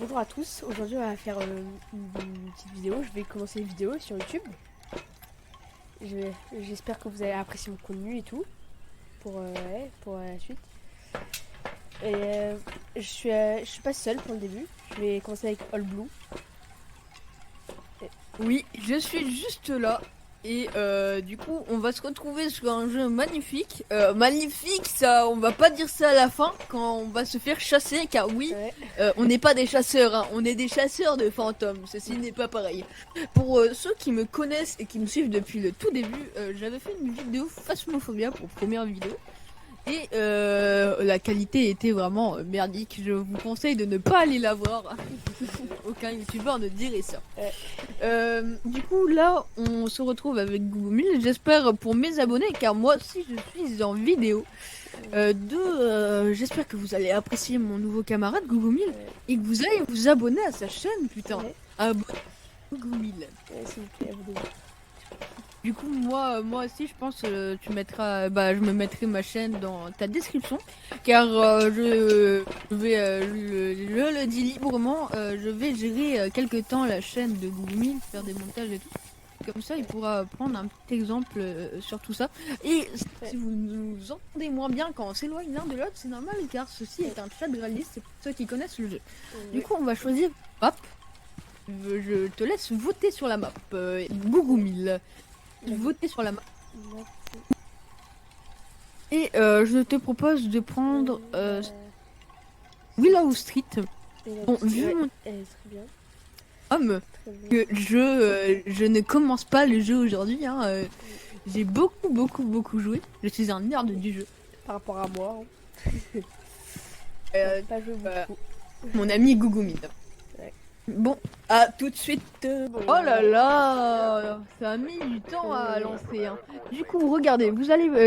Bonjour à tous, aujourd'hui on va faire une petite vidéo, je vais commencer une vidéo sur YouTube. J'espère que vous allez apprécier mon contenu et tout, pour la suite. Et je suis pas seul pour le début, je vais commencer avec All Blue. Oui, je suis juste là. Et du coup, on va se retrouver sur un jeu magnifique. Magnifique, ça, on va pas dire ça à la fin quand on va se faire chasser, car oui, on n'est pas des chasseurs, hein, on est des chasseurs de fantômes. Ceci n'est pas pareil. Pour ceux qui me connaissent et qui me suivent depuis le tout début, j'avais fait une vidéo Phasmophobia pour première vidéo. Et la qualité était vraiment merdique. Je vous conseille de ne pas aller la voir. Aucun youtubeur ne dirait ça. Du coup, là, on se retrouve avec Google Mille. J'espère pour mes abonnés, car moi aussi je suis en vidéo. J'espère que vous allez apprécier mon nouveau camarade Google Mille et que vous allez vous abonner à sa chaîne, putain. Abonnez-vous Google Mille. S'il vous plaît, abonnez-vous. Du coup, moi aussi, je pense tu mettras, je me mettrai ma chaîne dans ta description, car je le dis librement, je vais gérer quelque temps la chaîne de Google Mille, faire des montages et tout. Comme ça, il pourra prendre un petit exemple sur tout ça. Et si vous nous entendez moins bien quand on s'éloigne l'un de l'autre, c'est normal, car ceci est un chat de réaliste, c'est pour ceux qui connaissent le jeu. Du coup, on va choisir map. Je te laisse voter sur la map, Google Mille. Voter sur la map. Et je te propose de prendre Willow Street. Bon, vu mon homme que je ne commence pas le jeu aujourd'hui, hein, j'ai beaucoup joué. Je suis un nerd du jeu. Par rapport à moi, pas joué beaucoup. Mon ami Gougoumid. Bon, à tout de suite. Oh là là, ça a mis du temps à lancer. Hein. Du coup, regardez,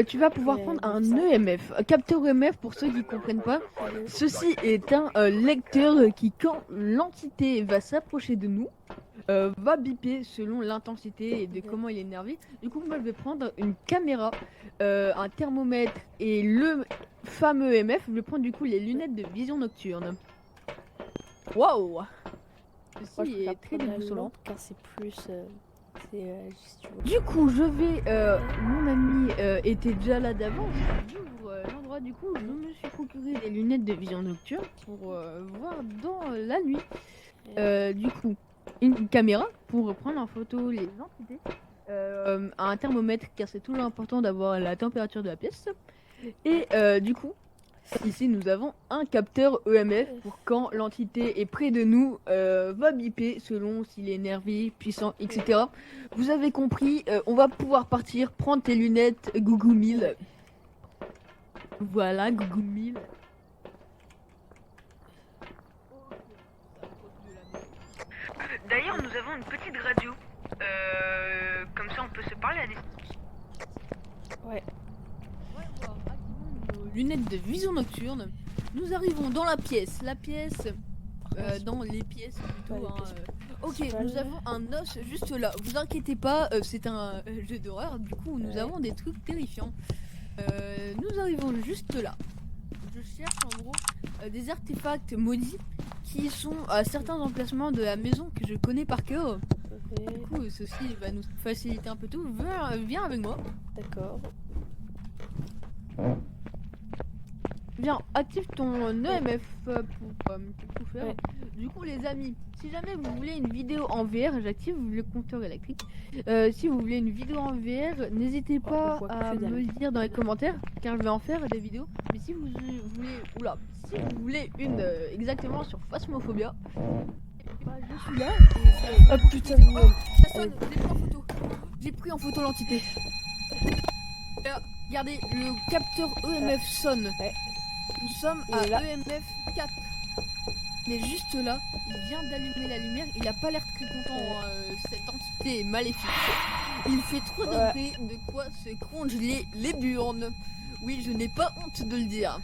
tu vas pouvoir prendre un EMF, un capteur EMF pour ceux qui comprennent pas. Ceci est un lecteur qui, quand l'entité va s'approcher de nous, va biper selon l'intensité et de comment il est énervé. Du coup, moi, je vais prendre une caméra, un thermomètre et le fameux EMF. Je vais prendre du coup les lunettes de vision nocturne. Waouh! Ceci est très déboussolant car c'est plus du coup je vais mon ami était déjà là d'avant. J'ouvre l'endroit. Du coup je me suis procuré des lunettes de vision nocturne pour voir dans la nuit. Du coup une caméra pour prendre en photo les entités, un thermomètre car c'est toujours important d'avoir la température de la pièce, et du coup ici nous avons un capteur EMF pour quand l'entité est près de nous, va biper selon s'il est énervé, puissant, etc. Vous avez compris, on va pouvoir partir, prendre tes lunettes Google Mille. Voilà Google Mille. D'ailleurs nous avons une petite radio, comme ça on peut se parler à distance. Ouais. Lunettes de vision nocturne. Nous arrivons dans la pièce. Dans les pièces plutôt. Ok, nous avons un os juste là. Vous inquiétez pas, c'est un jeu d'horreur. Du coup, nous avons des trucs terrifiants. Nous arrivons juste là. Je cherche en gros des artefacts maudits qui sont à certains emplacements de la maison que je connais par cœur. Du coup, ceci va nous faciliter un peu tout. Viens avec moi. D'accord. Bien, active ton EMF pour tout faire. Ouais. Du coup, les amis, si jamais vous voulez une vidéo en VR, j'active le compteur électrique. Si vous voulez une vidéo en VR, n'hésitez pas à me le dire dans les commentaires, car je vais en faire des vidéos. Mais si vous voulez une exactement sur Phasmophobia, je suis là. Oh putain de merde. Ça sonne, j'ai pris en photo l'entité. Regardez, le capteur EMF sonne. Ouais. Nous sommes à EMF 4. Mais juste là, il vient d'allumer la lumière. Il a pas l'air très content. Cette entité est maléfique. Il fait trop degrés, de quoi se congeler les burnes. Oui, je n'ai pas honte de le dire.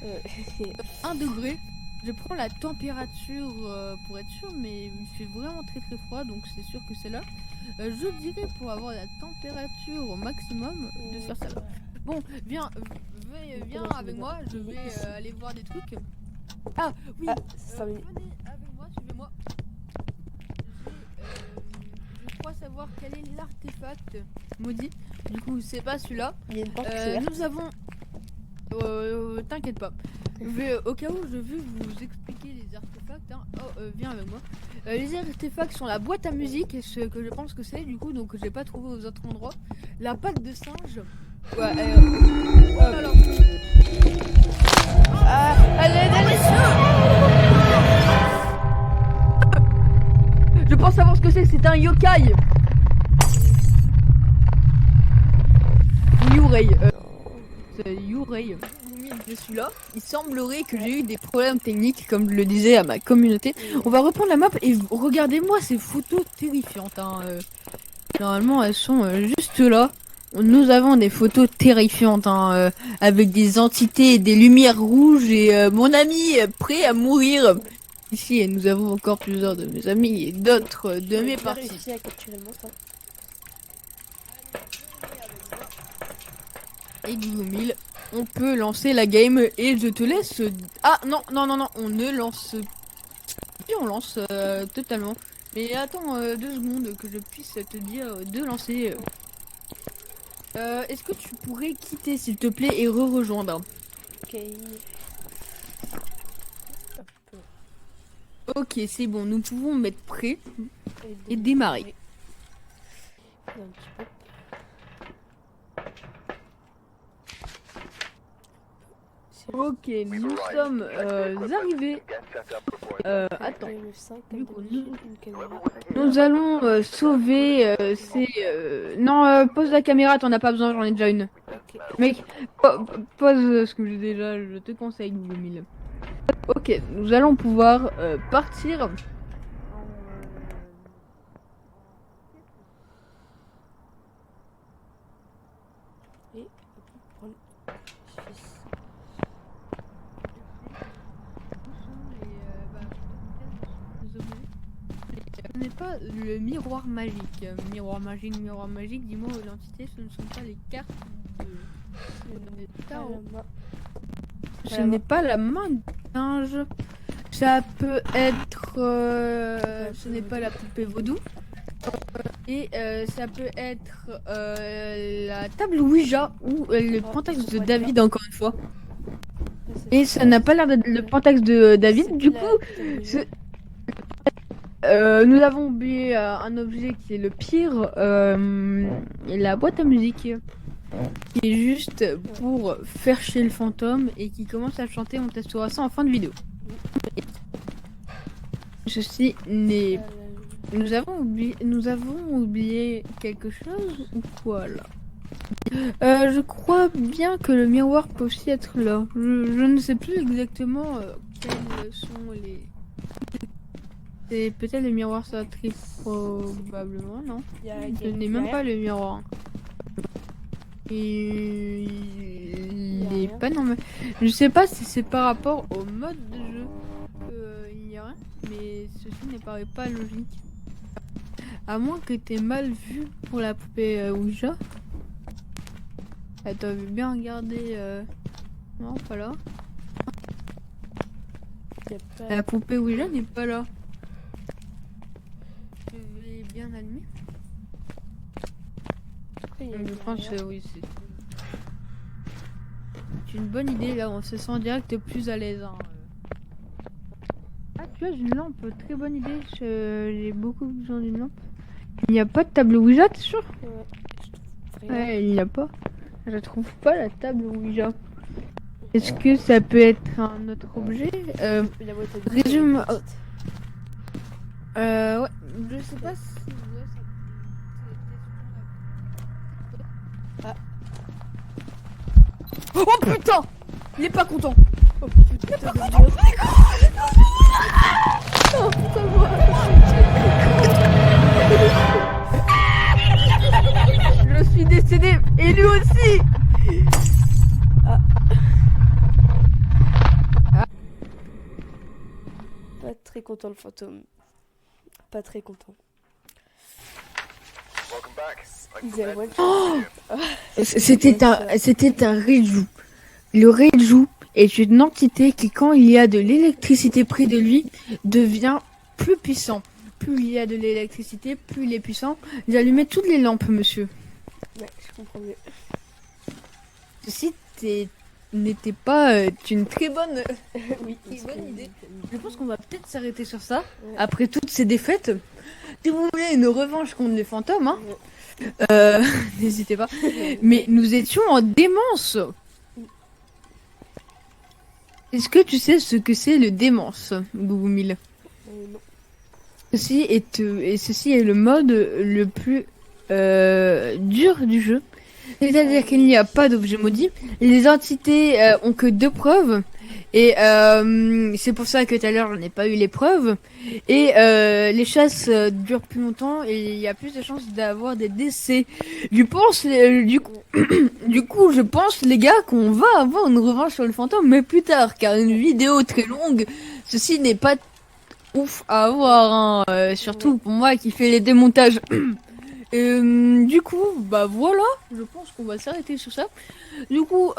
1 degré. Je prends la température pour être sûr, mais il fait vraiment très froid, donc c'est sûr que c'est là. Je dirais pour avoir la température au maximum de faire ça là. Bon, viens avec moi, je vais aller voir des trucs. Ah oui, venez avec moi, suivez-moi. quel est l'artefact maudit. Du coup, c'est pas celui-là. Il y a une porte qui s'est ouverte. Nous avons. T'inquiète pas. Au cas où je veux vous expliquer les artefacts. Hein. Viens avec moi. Les artefacts sont la boîte à musique, ce que je pense que c'est du coup, donc j'ai pas trouvé aux autres endroits. La patte de singe. Ouais. Alors. Allez. Je pense savoir ce que c'est un yokai. Yurei. C'est Yurei. Je suis là. Il semblerait que j'ai eu des problèmes techniques, comme je le disais à ma communauté. On va reprendre la map et regardez-moi ces photos terrifiantes. Hein. Normalement, elles sont juste là. Nous avons des photos terrifiantes hein, avec des entités et des lumières rouges et mon ami est prêt à mourir. Ici, et nous avons encore plusieurs de mes amis et d'autres de mes parties. Réussi à capturer le monstre. Et Google 1000, on peut lancer la game et je te laisse. Ah non, on ne lance. Et on lance totalement. Mais attends 2 secondes que je puisse te dire de lancer. Est-ce que tu pourrais quitter s'il te plaît et rejoindre? Ok. Ok, c'est bon, nous pouvons mettre prêt et démarrer. Ok, nous sommes arrivés. Attends. Du coup, nous allons sauver ces. Non, pose la caméra, t'en as pas besoin, j'en ai déjà une. Okay. Mec, pose ce que j'ai déjà, je te conseille, Google 1000. Ok, nous allons pouvoir partir. Ce n'est pas le miroir magique. Miroir magique, dis-moi l'entité, ce ne sont pas les cartes de Tao. Ce n'est pas la main du singe. Ça peut être. Ce n'est pas la poupée vaudou. Et ça peut être la table Ouija ou le pentax de David, encore une fois. Et ça n'a pas l'air d'être le pentax de David. Du coup, nous avons oublié un objet qui est le pire, la boîte à musique. Qui est juste pour faire chier le fantôme et qui commence à chanter. On testera ça en fin de vidéo. Ceci n'est. Nous avons oublié quelque chose ou quoi là? Je crois bien que le miroir peut aussi être là. Je ne sais plus exactement quels sont les. C'est peut-être le miroir très probablement, non? Je n'ai même pas le miroir. Et il est pas normal. Je sais pas si c'est par rapport au mode de jeu qu'il y a rien, mais ceci ne paraît pas logique. À moins que t'aies mal vu pour la poupée Ouija. T'as bien regardé. Non, pas là. La poupée Ouija n'est pas là. Tu l'as bien allumé? Je pense que oui, c'est une bonne idée. Là, on se sent direct plus à l'aise. Hein. Ah, tu vois, j'ai une lampe. Très bonne idée. J'ai beaucoup besoin d'une lampe. Il n'y a pas de table Ouija, t'es sûr? Ouais, il n'y a pas. Je trouve pas la table Ouija. Est-ce que ça peut être un autre objet? Résume. Ouais, je sais pas si. Ah. Oh putain! Il est pas content! Oh putain! Oh putain! Je suis décédé et lui aussi! Ah. Pas très content le fantôme. Pas très content. Oh, c'était un Reiju. Le Reiju est une entité qui, quand il y a de l'électricité près de lui, devient plus puissant. plus il y a de l'électricité, plus il est puissant. J'allumais toutes les lampes, monsieur. Ouais, je comprends mieux. Ceci n'était pas une très bonne, Oui, bonne idée. Je pense qu'on va peut-être s'arrêter sur ça. Après toutes ces défaites, si vous voulez une revanche contre les fantômes, hein, n'hésitez pas. Mais nous étions en démence. Est-ce que tu sais ce que c'est le démence, Gougoumil? Non. Ceci est le mode le plus dur du jeu. C'est-à-dire qu'il n'y a pas d'objet maudit. Les entités ont que 2 preuves. Et c'est pour ça que tout à l'heure j'en ai pas eu les preuves. Et les chasses durent plus longtemps et il y a plus de chances d'avoir des décès. Du coup, je pense les gars qu'on va avoir une revanche sur le fantôme, mais plus tard, car une vidéo très longue, ceci n'est pas ouf à avoir, hein, surtout pour moi qui fais les démontages. Du coup, bah voilà, je pense qu'on va s'arrêter sur ça. Du coup,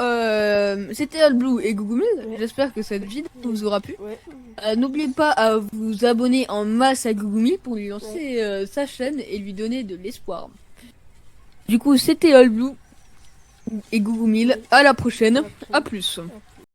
c'était Alblue et Gougoumil. J'espère que cette vidéo vous aura plu. N'oubliez pas à vous abonner en masse à Gougoumil pour lui lancer sa chaîne et lui donner de l'espoir. Du coup, c'était Alblue et Gougoumil. À la prochaine. À plus.